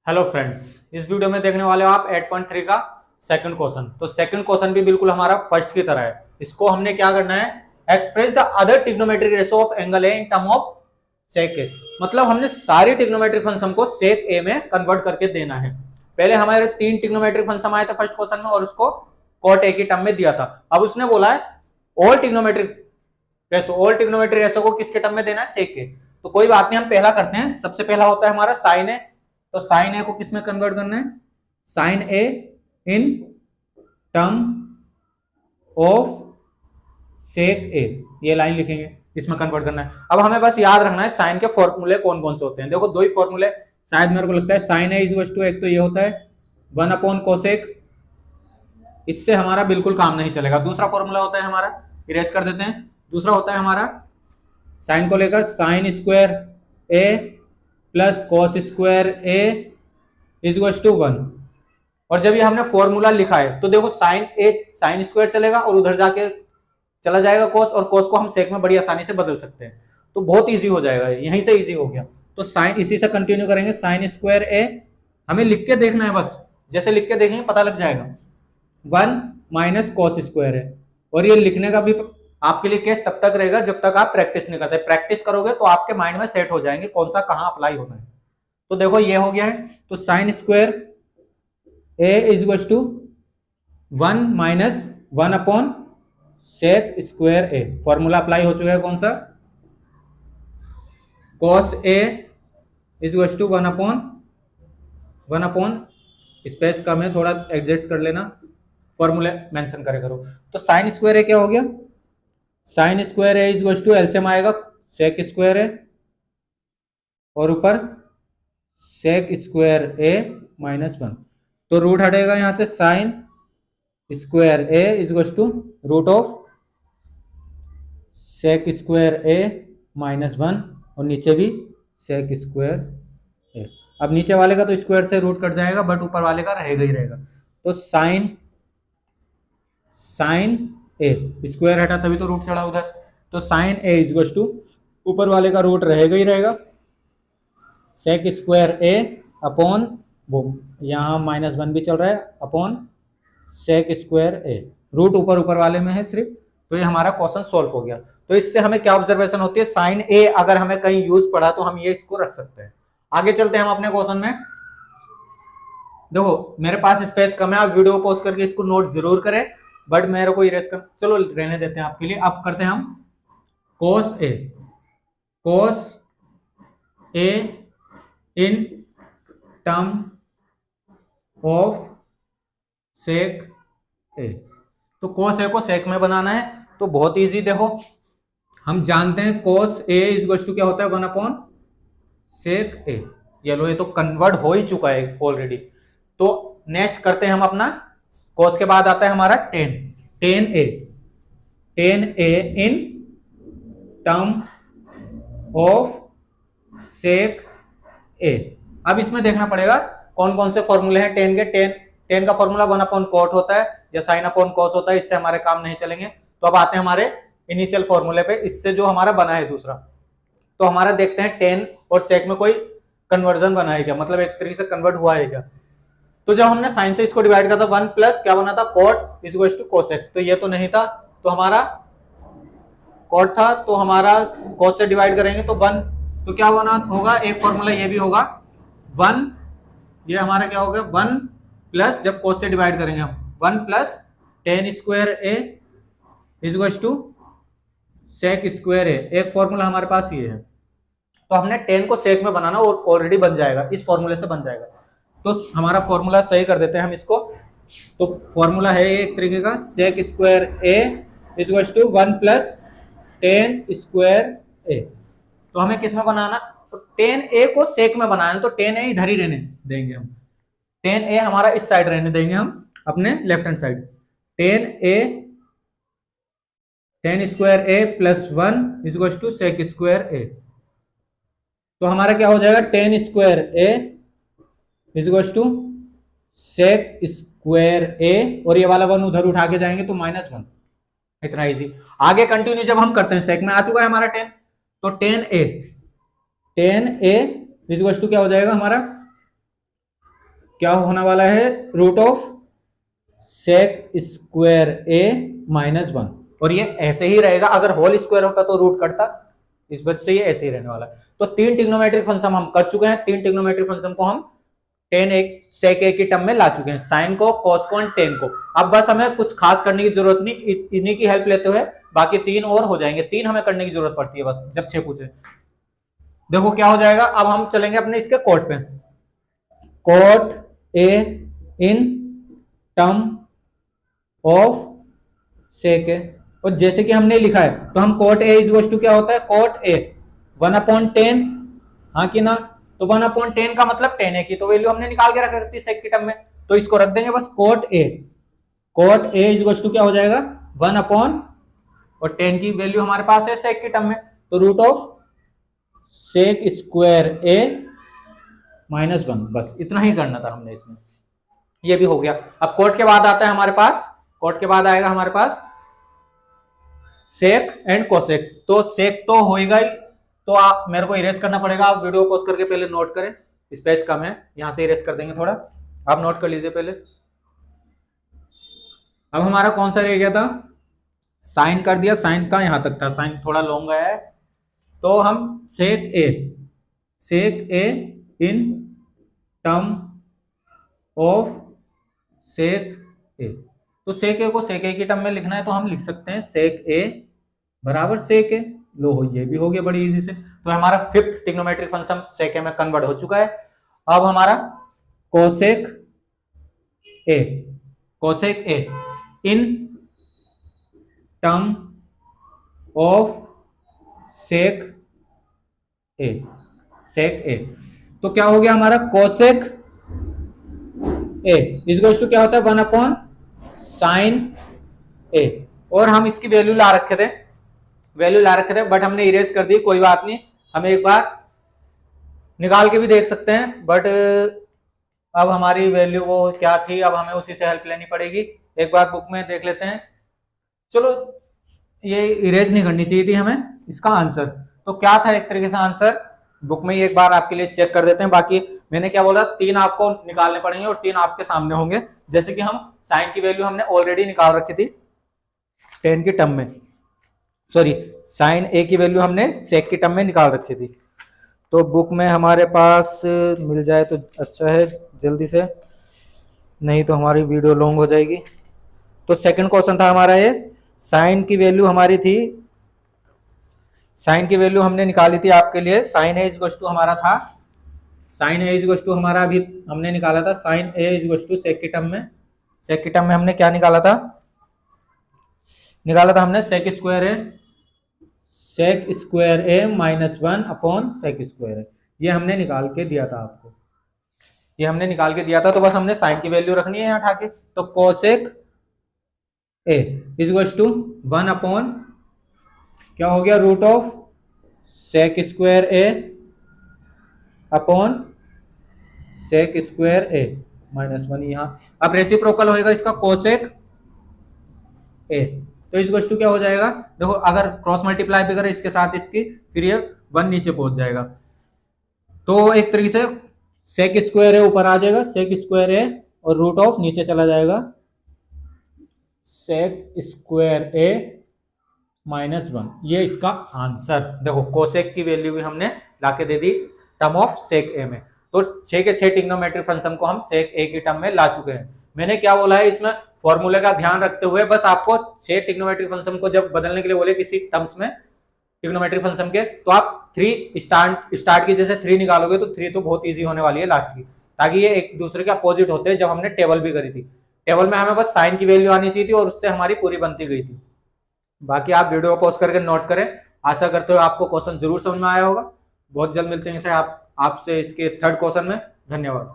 Hello friends, इस video में देखने वाले हो आप 8.3 का सेकंड क्वेश्चन। तो सेकंड क्वेश्चन भी बिल्कुल हमारा फर्स्ट की तरह है। इसको हमने क्या करना है, express the other trigonometric ratio of angle A in term of sec A. मतलब हमने सारी ट्रिग्नोमेट्रिक फंक्शन को सेक ए में कन्वर्ट करके देना है। पहले हमारे 3 ट्रिग्नोमेट्रिक फंक्शन आए थे फर्स्ट क्वेश्चन में और उसको कॉट ए की टर्म में दिया था। अब उसने बोला है ऑल ट्रिग्नोमेट्रिक रेशियो को किसके टर्म में देना है, सेक ए। तो कोई बात नहीं, हम पहला करते हैं। सबसे पहला होता है हमारा साइन ए। तो साइन ए को किस में कन्वर्ट करना है, sine A in term of sec A, ये लाइन लिखेंगे, इसमें कन्वर्ट करना है। अब हमें बस याद रखना है साइन के फॉर्मूले कौन कौन से होते हैं। देखो दो ही फॉर्मूले शायद मेरे को लगता है, साइन ए इज टू, एक तो ये होता है 1/कोसेक, इससे हमारा बिल्कुल काम नहीं चलेगा। दूसरा फॉर्मूला होता है हमारा, इरेज कर देते हैं, दूसरा होता है हमारा साइन को लेकर sine square A plus cos square A is to 1। और जब ये हमने फॉर्मूला लिखा है तो देखो साइन ए साइन स्क्वायर चलेगा और उधर जाके चला जाएगा कॉस, और कॉस को हम सेक में बड़ी आसानी से बदल सकते हैं। तो बहुत इजी हो जाएगा, यहीं से इजी हो गया। तो साइन इसी से कंटिन्यू करेंगे, साइन स्क्वायर ए हमें लिख के देखना है, बस जैसे लिख के देखेंगे पता लग जाएगा 1 माइनस कॉस स्क्वायर है। और ये लिखने का भी आपके लिए केस तब तक रहेगा जब तक आप प्रैक्टिस नहीं करते। प्रैक्टिस करोगे तो आपके माइंड में सेट हो जाएंगे कौन सा कहां अप्लाई होना है। तो देखो ये हो गया है, तो sine square A is to 1 minus 1 sec square A. Formula apply हो चुका है कौन सा, cos A is to 1 space कम है, थोड़ा एडजस्ट कर लेना, फॉर्मूले मेंशन करे करो। तो साइन स्क्वायर ए क्या हो गया, sine square A is to LCM आएगा सेक स्क्वायर ए और ऊपर सेक स्क्वायर ए माइनस 1। तो रूट हटेगा यहां से, sine square A is to root of sec square A minus 1 और नीचे भी सेक स्क्वायर ए। अब नीचे वाले का तो स्क्वायर से रूट कट जाएगा बट ऊपर वाले का रहेगा ही रहेगा। तो साइन ए स्क्वायर हटा तभी तो रूट चढ़ा उधर, तो साइन ए इज टू ऊपर वाले का रूट रहेगा ही रहेगा सेक स्क्वायर ए अपॉन वो यहाँ -1 भी चल रहा है अपॉन सेक स्क्वायर ए। रूट ऊपर ऊपर वाले में है सिर्फ। तो ये हमारा क्वेश्चन सॉल्व हो गया। तो इससे हमें क्या ऑब्जर्वेशन होती है, साइन ए अगर हमें कहीं यूज पड़ा तो हम ये इसको रख सकते हैं। आगे चलते हैं हम अपने क्वेश्चन में। देखो मेरे पास स्पेस कम है, आप वीडियो पॉज करके इसको नोट जरूर करें, बट मेरे को इरेज कर, चलो रहने देते हैं आपके लिए। अब करते हैं हम कोस ए in term of sec A. तो कोस ए को सेक में बनाना है तो बहुत इजी। देखो हम जानते हैं कोस ए इज टू क्या होता है 1 सेक ए। ये लो, ये तो कन्वर्ट हो ही चुका है ऑलरेडी। तो नेक्स्ट करते हैं हम अपना, कोस के बाद आता है हमारा tan A in term of sec A. अब इसमें देखना पड़ेगा कौन कौन से फॉर्मूले हैं टेन के। टेन का फॉर्मूला 1/कॉट होता है या sin/cos होता है, इससे हमारे काम नहीं चलेंगे। तो अब आते हैं हमारे इनिशियल फॉर्मूले पे, इससे जो हमारा बना है दूसरा। तो हमारा देखते हैं टेन और सेक में कोई कन्वर्जन बना है क्या, मतलब एक तरीके से कन्वर्ट हुआ है क्या। तो जब हमने साइन से इसको डिवाइड किया था 1 प्लस क्या बना था, कॉट इज टू कोसेक। तो ये तो नहीं था, तो हमारा कॉट था, तो हमारा कॉस से डिवाइड करेंगे तो 1। तो क्या बना होगा, एक फॉर्मूला ये भी होगा 1, ये हमारा क्या हो गया 1 प्लस, जब कोस से डिवाइड करेंगे हम 1 plus tan square A is to sec square A. एक फॉर्मूला हमारे पास ये है। तो हमने 10 को सेक में बनाना और ऑलरेडी बन जाएगा, इस फॉर्मूले से बन जाएगा। तो हमारा फॉर्मूला सही कर देते हैं हम इसको। तो फॉर्मूला है एक तरीके का, sec square A is to 1 plus tan square A. तो हमें किस में बनाना, तो टेन ए को सेक में बनाना, तो टेन ए इधर ही रहने देंगे हम। टेन ए हमारा इस साइड रहने देंगे हम अपने left hand side. Tan square A plus 1 is to sec square A. तो हमारा क्या हो जाएगा, tan square A is to sec square A, और ये वाला 1 उधर उठा के जाएंगे तो -1। इतना इजी। आगे कंटिन्यू जब हम करते हैं, सेक में आ चुका है हमारा 10, तो टेन ए इज टू क्या हो जाएगा हमारा क्या होने वाला है, root of sec square A minus 1, और ये ऐसे ही रहेगा, अगर होल स्क्वायर होता तो रूट कटता, इस वजह से ये ऐसे ही रहने वाला है। तो 3 ट्रिग्नोमेट्रिक फंक्शन हम कर चुके हैं, 3 ट्रिग्नोमेट्रिक फंक्शन को हम टेन एक सेक ए की टर्म में ला चुके हैं, साइन को, कॉस को, टेन को। अब बस हमें कुछ खास करने की जरूरत नहीं, इन्हीं की हेल्प लेते हुए बाकी 3 और हो जाएंगे। 3 हमें करने की जरूरत पड़ती है बस जब 6 पूछे। देखो क्या हो जाएगा, अब हम चलेंगे अपने इसके कोट पे, cot A in term of sec A, और जैसे कि हमने लिखा है तो हम cot A is equal to क्या होता है, कोट ए 1/10, हाँ कि ना, तो 1/10 का मतलब 10 है की तो वैल्यू हमने निकाल के रख सकती है सेक की टर्म में, तो इसको रख देंगे बस cot A is equal to क्या हो जाएगा 1/, और 10 की वैल्यू हमारे पास है सेक की टर्म में, तो root of sec square A minus 1, बस इतना ही करना था हमने इसमें, ये भी हो गया। अब कोट के बाद आता है हमारे पास, कोट के बाद आएगा हमारे पास सेक एंड कोसेक, तो सेक तो होएगा ही, तो आप मेरे को इरेज करना पड़ेगा, आप वीडियो पॉज करके पहले नोट करें, स्पेस कम है, यहां से इरेज कर देंगे थोड़ा, आप नोट कर लीजिए पहले। अब हमारा कौन सा रह गया था, साइन कर दिया, साइन का यहां तक था, साइन थोड़ा लॉन्ग आया है, तो हम सेक ए in term of sec A, तो सेक ए को सेक ए की टर्म में लिखना है तो हम लिख सकते हैं सेक ए बराबर सेक ए, लो हो ये भी हो गया बड़ी इजी से। तो हमारा 5th ट्रिग्नोमेट्रिक फंक्शन सेक ए में कन्वर्ट हो चुका है। अब हमारा cosec A in term of sec A, तो क्या हो गया हमारा कोसेक ए इज टू क्या होता है 1/sin ए, और हम इसकी वैल्यू ला रखे थे बट हमने इरेज कर दी, कोई बात नहीं, हम एक बार निकाल के भी देख सकते हैं, बट अब हमारी वैल्यू वो क्या थी, अब हमें उसी से हेल्प लेनी पड़ेगी, एक बार बुक में देख लेते हैं। चलो ये इरेज नहीं करनी चाहिए थी हमें इसका आंसर, तो क्या था एक तरीके से आंसर, बुक में ही एक बार आपके लिए चेक कर देते हैं। बाकी मैंने क्या बोला, 3 आपको निकालने पड़ेंगे और 3 आपके सामने होंगे, जैसे कि हम साइन की वैल्यू हमने ऑलरेडी निकाल रखी थी 10 की टर्म में, सॉरी साइन ए की वैल्यू हमने सेक की टर्म में निकाल रखी थी, तो बुक में हमारे पास मिल जाए तो अच्छा है जल्दी से, नहीं तो हमारी वीडियो लॉन्ग हो जाएगी। तो सेकंड क्वेश्चन था हमारा ये, साइन की वैल्यू हमारी थी, साइन की वैल्यू हमने निकाली थी आपके लिए, साइन ए इज टू हमारा था, साइन ए इज टू हमारा अभी हमने निकाला था, साइन ए इज टू सेक की टर्म में, सेक की टर्म में हमने क्या निकाला था हमने सेक square A minus 1 sec square ए, ये हमने निकाल के दिया था आपको, ये हमने निकाल के दिया था, तो बस हमने साइन की वैल्यू रखनी है यहाँ उठा के, तो कोसेक ए इज टू 1 क्या हो गया root of sec square A upon sec square A minus 1, यहाँ अब रेसिप्रोकल होएगा इसका कोसेक ए, तो इज टू क्या हो जाएगा, देखो अगर क्रॉस मल्टीप्लाई भी करें इसके साथ इसकी, फिर ये 1 नीचे पहुंच जाएगा, तो एक तरीके से सेक स्क्वायर ए ऊपर आ जाएगा, सेक स्क्वायर ए और रूट ऑफ नीचे चला जाएगा सेक स्क्वायर ए माइनस 1, ये इसका आंसर। देखो कोसेक की वैल्यू भी हमने लाके दे दी टर्म ऑफ सेक ए में, तो 6 के 6 ट्रिग्नोमेट्रिक फंक्शन को हम सेक ए की टर्म में ला चुके हैं। मैंने क्या बोला है इसमें, फॉर्मूले का ध्यान रखते हुए बस आपको 6 ट्रिग्नोमेट्रिक फंक्शन को जब बदलने के लिए बोले किसी टर्म्स में ट्रिग्नोमेट्रिक फंक्शन के, तो आप 3 स्टार्ट की जैसे 3 निकालोगे तो 3 तो बहुत ईजी होने वाली है लास्ट की, ताकि ये एक दूसरे के अपोजिट होते हैं। जब हमने टेबल भी करी थी, टेबल में हमें बस साइन की वैल्यू आनी चाहिए थी और उससे हमारी पूरी बनती गई थी। बाकी आप वीडियो पॉज करके नोट करें, आशा करते हो आपको क्वेश्चन जरूर समझ में आया होगा। बहुत जल्द मिलते हैं आपसे इसके 3rd क्वेश्चन में। धन्यवाद।